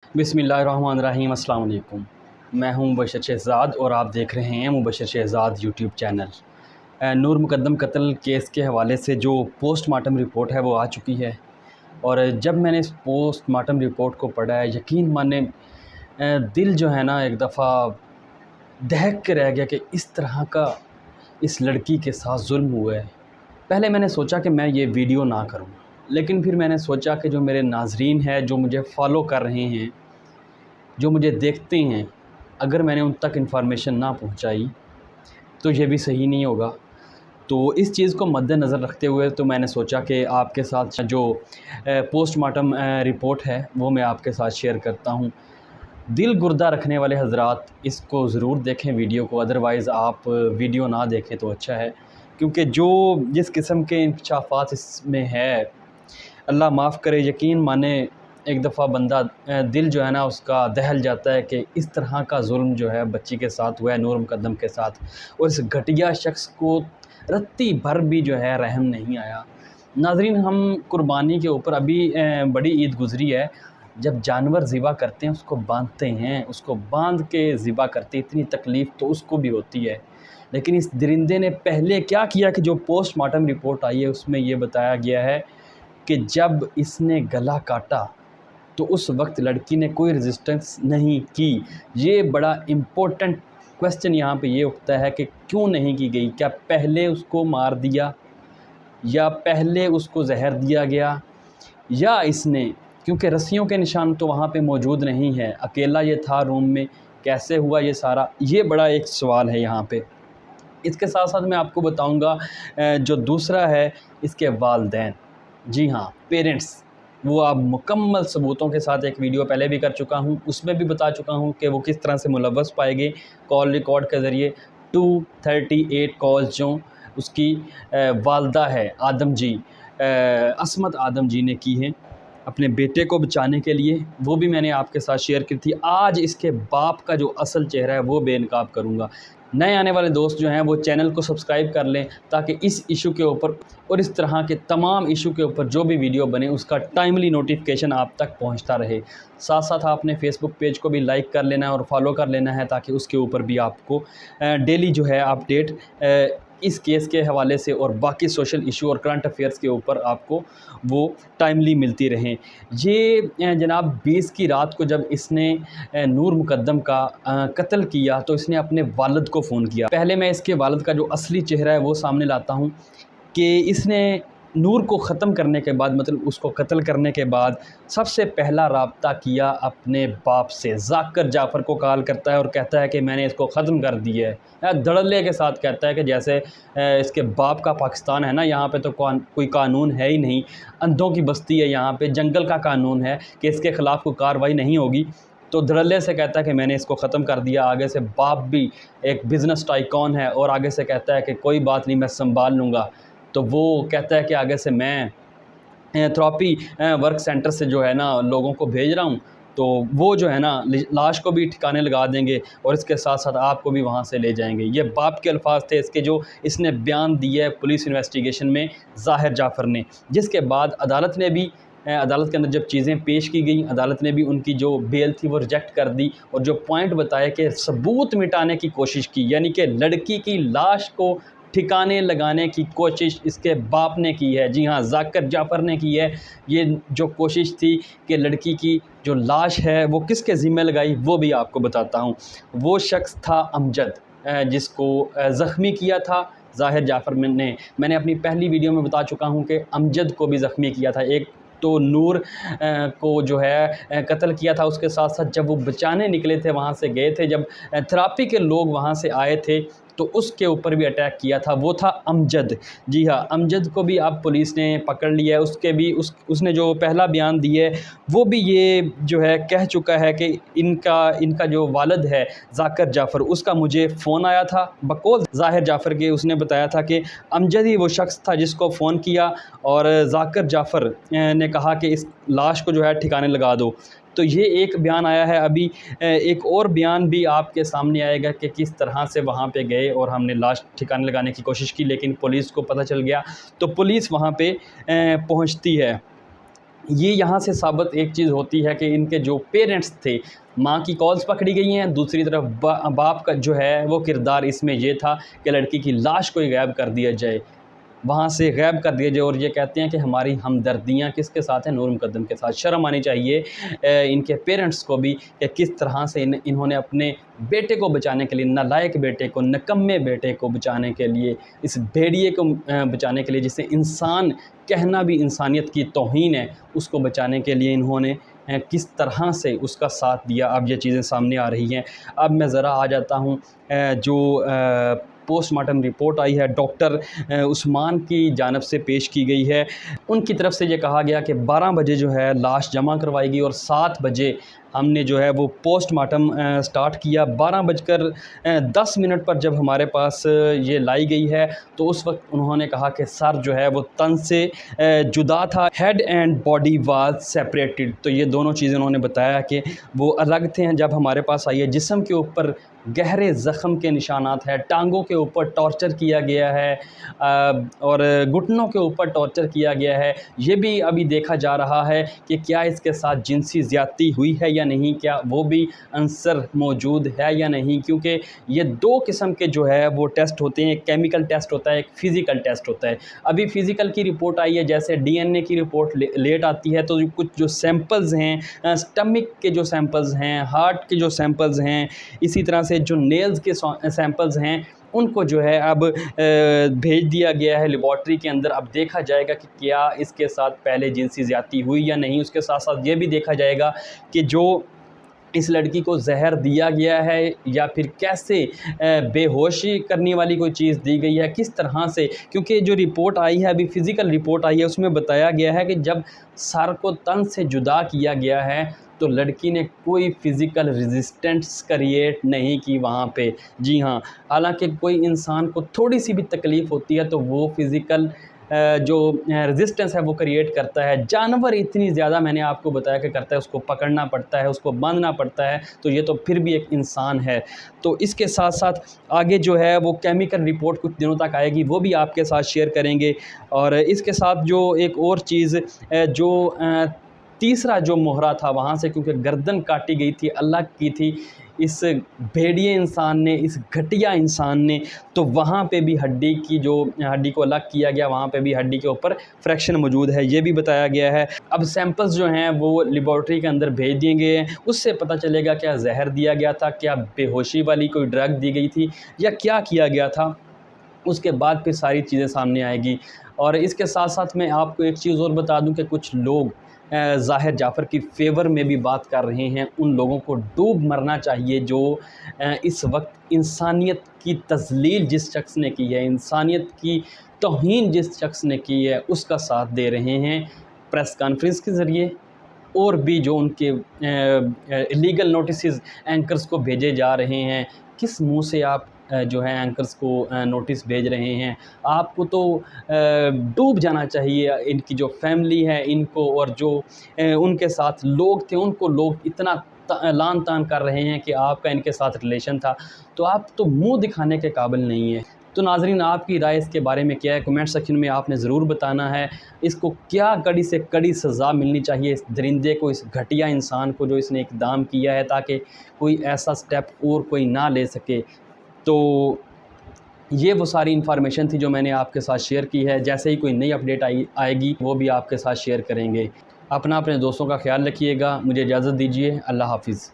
बिस्मिल्लाहिर्रहमानिर्रहीम। अस्सलाम वालेकुम। मैं हूं मुबशर शहज़ाद और आप देख रहे हैं मुबशर शहज़ाद यूट्यूब चैनल। नूर मुकद्दम कत्ल केस के हवाले से जो पोस्टमार्टम रिपोर्ट है वो आ चुकी है, और जब मैंने इस पोस्टमार्टम रिपोर्ट को पढ़ा है, यकीन माने दिल जो है ना एक दफ़ा दहक के रह गया कि इस तरह का इस लड़की के साथ जुल्म हुआ है। पहले मैंने सोचा कि मैं ये वीडियो ना करूं, लेकिन फिर मैंने सोचा कि जो मेरे नाज़रीन हैं, जो मुझे फ़ॉलो कर रहे हैं, जो मुझे देखते हैं, अगर मैंने उन तक इन्फॉर्मेशन ना पहुंचाई तो ये भी सही नहीं होगा। तो इस चीज़ को मद्देनज़र रखते हुए तो मैंने सोचा कि आपके साथ जो पोस्टमार्टम रिपोर्ट है वो मैं आपके साथ शेयर करता हूँ। दिल गुर्दा रखने वाले हज़रात इसको ज़रूर देखें वीडियो को, अदरवाइज़ आप वीडियो ना देखें तो अच्छा है, क्योंकि जिस किस्म के इंकशाफात इसमें है, अल्लाह माफ़ करे, यकीन माने एक दफ़ा बंदा दिल जो है ना उसका दहल जाता है कि इस तरह का जुल्म जो है बच्ची के साथ हुआ है, नूर मुकद्दम के साथ, और इस घटिया शख्स को रत्ती भर भी जो है रहम नहीं आया। नाज़रीन, हम कुर्बानी के ऊपर अभी बड़ी ईद गुज़री है, जब जानवर ज़िबा करते हैं उसको बांधते हैं, उसको बांध के ज़िबा करते हैं, इतनी तकलीफ़ तो उसको भी होती है। लेकिन इस दरिंदे ने पहले क्या किया कि जो पोस्टमार्टम रिपोर्ट आई है उसमें ये बताया गया है कि जब इसने गला काटा तो उस वक्त लड़की ने कोई रेजिस्टेंस नहीं की। ये बड़ा इम्पोर्टेंट क्वेश्चन यहाँ पे ये उठता है कि क्यों नहीं की गई? क्या पहले उसको मार दिया, या पहले उसको जहर दिया गया, या इसने, क्योंकि रस्सियों के निशान तो वहाँ पे मौजूद नहीं है, अकेला ये था रूम में, कैसे हुआ ये सारा? ये बड़ा एक सवाल है यहाँ पे। इसके साथ साथ मैं आपको बताऊँगा जो दूसरा है, इसके वालिदैन, जी हाँ, पेरेंट्स, वो आप मुकम्मल सबूतों के साथ एक वीडियो पहले भी कर चुका हूँ, उसमें भी बता चुका हूँ कि वो किस तरह से मुलव्वस पाए गए कॉल रिकॉर्ड के ज़रिए। 238 कॉल्स जो उसकी वालदा है आदम जी, असमत आदम जी ने की हैं अपने बेटे को बचाने के लिए, वो भी मैंने आपके साथ शेयर की थी। आज इसके बाप का जो असल चेहरा है वो बेनकाब करूँगा। नए आने वाले दोस्त जो हैं वो चैनल को सब्सक्राइब कर लें, ताकि इस इशू के ऊपर और इस तरह के तमाम इशू के ऊपर जो भी वीडियो बने उसका टाइमली नोटिफिकेशन आप तक पहुंचता रहे। साथ साथ आपने फेसबुक पेज को भी लाइक कर लेना है और फॉलो कर लेना है, ताकि उसके ऊपर भी आपको डेली जो है अपडेट इस केस के हवाले से और बाकी सोशल इशू और करंट अफेयर्स के ऊपर आपको वो टाइमली मिलती रहें। ये जनाब 20 की रात को जब इसने नूर मुकद्दम का कत्ल किया तो इसने अपने वालिद को फ़ोन किया। पहले मैं इसके वालिद का जो असली चेहरा है वो सामने लाता हूँ कि इसने नूर को ख़त्म करने के बाद, मतलब उसको कत्ल करने के बाद, सबसे पहला राब्ता किया अपने बाप से। जाकर जाफ़र को कॉल करता है और कहता है कि मैंने इसको ख़त्म कर दिया है। धड़ल्ले के साथ कहता है कि जैसे इसके बाप का पाकिस्तान है ना, यहाँ पे तो कोई कानून है ही नहीं, अंधों की बस्ती है यहाँ पे, जंगल का कानून है कि इसके ख़िलाफ़ कोई कार्रवाई नहीं होगी। तो धड़ल्ले से कहता है कि मैंने इसको ख़त्म कर दिया। आगे से बाप भी एक बिज़नेस टाइकॉन है और आगे से कहता है कि कोई बात नहीं, मैं संभाल लूँगा। तो वो कहता है कि आगे से मैं थेरेपी वर्क सेंटर से जो है ना लोगों को भेज रहा हूँ, तो वो जो है ना लाश को भी ठिकाने लगा देंगे और इसके साथ साथ आपको भी वहाँ से ले जाएंगे। ये बाप के अल्फाज थे इसके, जो इसने बयान दिया है पुलिस इन्वेस्टिगेशन में ज़ाहिर जाफ़र ने। जिसके बाद अदालत ने भी अदालत के अंदर जब चीज़ें पेश की गई, अदालत ने भी उनकी जो बेल थी वो रिजेक्ट कर दी, और जो पॉइंट बताया कि सबूत मिटाने की कोशिश की, यानी कि लड़की की लाश को ठिकाने लगाने की कोशिश इसके बाप ने की है। जी हाँ, जाकर जाफ़र ने की है। ये जो कोशिश थी कि लड़की की जो लाश है वो किसके ज़िम्मे लगाई, वो भी आपको बताता हूँ। वो शख्स था अमजद, जिसको ज़ख्मी किया था ज़ाहिर जाफ़र ने। मैंने अपनी पहली वीडियो में बता चुका हूँ कि अमजद को भी ज़ख्मी किया था। एक तो नूर को जो है कत्ल किया था, उसके साथ साथ जब वो बचाने निकले थे, वहाँ से गए थे, जब थेरेपी के लोग वहाँ से आए थे तो उसके ऊपर भी अटैक किया था, वो था अमजद। जी हाँ, अमजद को भी अब पुलिस ने पकड़ लिया है। उसके भी उसने जो पहला बयान दिया है वो भी ये जो है कह चुका है कि इनका जो वालिद है जाकर जाफ़र, उसका मुझे फ़ोन आया था। बकौल ज़ाहिर जाफ़र के उसने बताया था कि अमजद ही वो शख्स था जिसको फ़ोन किया और जाकर जाफ़र ने कहा कि इस लाश को जो है ठिकाने लगा दो। तो ये एक बयान आया है। अभी एक और बयान भी आपके सामने आएगा कि किस तरह से वहाँ पे गए और हमने लाश ठिकाने लगाने की कोशिश की, लेकिन पुलिस को पता चल गया तो पुलिस वहाँ पे पहुँचती है। ये यहाँ से साबित एक चीज़ होती है कि इनके जो पेरेंट्स थे, माँ की कॉल्स पकड़ी गई हैं, दूसरी तरफ बाप का जो है वो किरदार इसमें ये था कि लड़की की लाश को ही गायब कर दिया जाए, वहाँ से गायब कर दिया जाए। और ये कहते हैं कि हमारी हमदर्दियाँ किसके साथ हैं? नूर मुकद्दम के साथ। शर्म आनी चाहिए इनके पेरेंट्स को भी कि किस तरह से इन्होंने अपने बेटे को बचाने के लिए, नालायक बेटे को, निकम्मे बेटे को बचाने के लिए, इस भेड़िए को बचाने के लिए, जिसे इंसान कहना भी इंसानियत की तौहीन है, उसको बचाने के लिए इन्होंने किस तरह से उसका साथ दिया। अब ये चीज़ें सामने आ रही हैं। अब मैं ज़रा आ जाता हूँ जो पोस्टमार्टम रिपोर्ट आई है डॉक्टर उस्मान की जानिब से पेश की गई है। उनकी तरफ से ये कहा गया कि 12 बजे जो है लाश जमा करवाएगी और 7 बजे हमने जो है वो पोस्टमार्टम स्टार्ट किया। 12:10 पर जब हमारे पास ये लाई गई है तो उस वक्त उन्होंने कहा कि सर जो है वो तन से जुदा था, head and body was separated. तो ये दोनों चीज़ें उन्होंने बताया कि वो अलग थे। जब हमारे पास आई है, जिस्म के ऊपर गहरे ज़ख़म के निशानात हैं, टांगों के ऊपर टॉर्चर किया गया है और घुटनों के ऊपर टॉर्चर किया गया है। ये भी अभी देखा जा रहा है कि क्या इसके साथ जिनसी ज़्यादती हुई है या नहीं, क्या वो भी आंसर मौजूद है या नहीं, क्योंकि ये 2 किस्म के जो है वो टेस्ट होते हैं। एक केमिकल टेस्ट होता है, एक फ़िज़िकल टेस्ट होता है। अभी फ़िज़िकल की रिपोर्ट आई है, जैसे डीएनए की रिपोर्ट लेट आती है, तो कुछ जो सैंपल्स हैं, स्टमक के जो सैंपल्स हैं, हार्ट के जो सैंपल्स हैं, इसी तरह से जो नेल्स के सैंपल्स हैं, उनको जो है अब भेज दिया गया है लेबॉर्ट्री के अंदर। अब देखा जाएगा कि क्या इसके साथ पहले जिनसी ज़्यादती हुई या नहीं। उसके साथ साथ ये भी देखा जाएगा कि जो इस लड़की को जहर दिया गया है या फिर कैसे बेहोशी करने वाली कोई चीज़ दी गई है, किस तरह से, क्योंकि जो रिपोर्ट आई है अभी फ़िज़िकल रिपोर्ट आई है, उसमें बताया गया है कि जब सर को तन से जुदा किया गया है तो लड़की ने कोई फ़िज़िकल रेजिस्टेंस क्रिएट नहीं की वहाँ पे। जी हाँ, हालांकि कोई इंसान को थोड़ी सी भी तकलीफ़ होती है तो वो फ़िज़िकल जो रेजिस्टेंस है वो क्रिएट करता है। जानवर इतनी ज़्यादा मैंने आपको बताया कि करता है, उसको पकड़ना पड़ता है, उसको बांधना पड़ता है, तो ये तो फिर भी एक इंसान है। तो इसके साथ साथ आगे जो है वो केमिकल रिपोर्ट कुछ दिनों तक आएगी, वो भी आपके साथ शेयर करेंगे। और इसके साथ जो एक और चीज़ जो तीसरा जो मोहरा था वहाँ से, क्योंकि गर्दन काटी गई थी, अलग की थी इस भेड़िए इंसान ने, इस घटिया इंसान ने, तो वहाँ पे भी हड्डी की जो हड्डी को अलग किया गया, वहाँ पे भी हड्डी के ऊपर फ्रैक्शन मौजूद है, ये भी बताया गया है। अब सैंपल्स जो हैं वो लेबॉर्ट्री के अंदर भेज दिए गए हैं, उससे पता चलेगा क्या जहर दिया गया था, क्या बेहोशी वाली कोई ड्रग दी गई थी या क्या किया गया था। उसके बाद फिर सारी चीज़ें सामने आएगी। और इसके साथ साथ मैं आपको एक चीज़ और बता दूं कि कुछ लोग ज़ाहिर जाफ़र की फ़ेवर में भी बात कर रहे हैं। उन लोगों को डूब मरना चाहिए जो इस वक्त इंसानियत की तज़लील जिस शख्स ने की है, इंसानियत की तौहीन जिस शख्स ने की है, उसका साथ दे रहे हैं प्रेस कॉन्फ्रेंस के ज़रिए, और भी जो उनके इलीगल नोटिसेस एंकर्स को भेजे जा रहे हैं। किस मुंह से आप जो है एंकर्स को नोटिस भेज रहे हैं? आपको तो डूब जाना चाहिए। इनकी जो फैमिली है इनको, और जो उनके साथ लोग थे उनको लोग इतना लान तान कर रहे हैं कि आपका इनके साथ रिलेशन था, तो आप तो मुंह दिखाने के काबिल नहीं है। तो नाज़रीन, आपकी राय इसके बारे में क्या है? कमेंट सेक्शन में आपने ज़रूर बताना है। इसको क्या कड़ी से कड़ी सज़ा मिलनी चाहिए इस दरिंदे को, इस घटिया इंसान को जो इसने इक़दाम किया है, ताकि कोई ऐसा स्टेप और कोई ना ले सके। तो ये वो सारी इन्फॉर्मेशन थी जो मैंने आपके साथ शेयर की है। जैसे ही कोई नई अपडेट आएगी वो भी आपके साथ शेयर करेंगे। अपने दोस्तों का ख्याल रखिएगा। मुझे इजाज़त दीजिए। अल्लाह हाफ़िज़।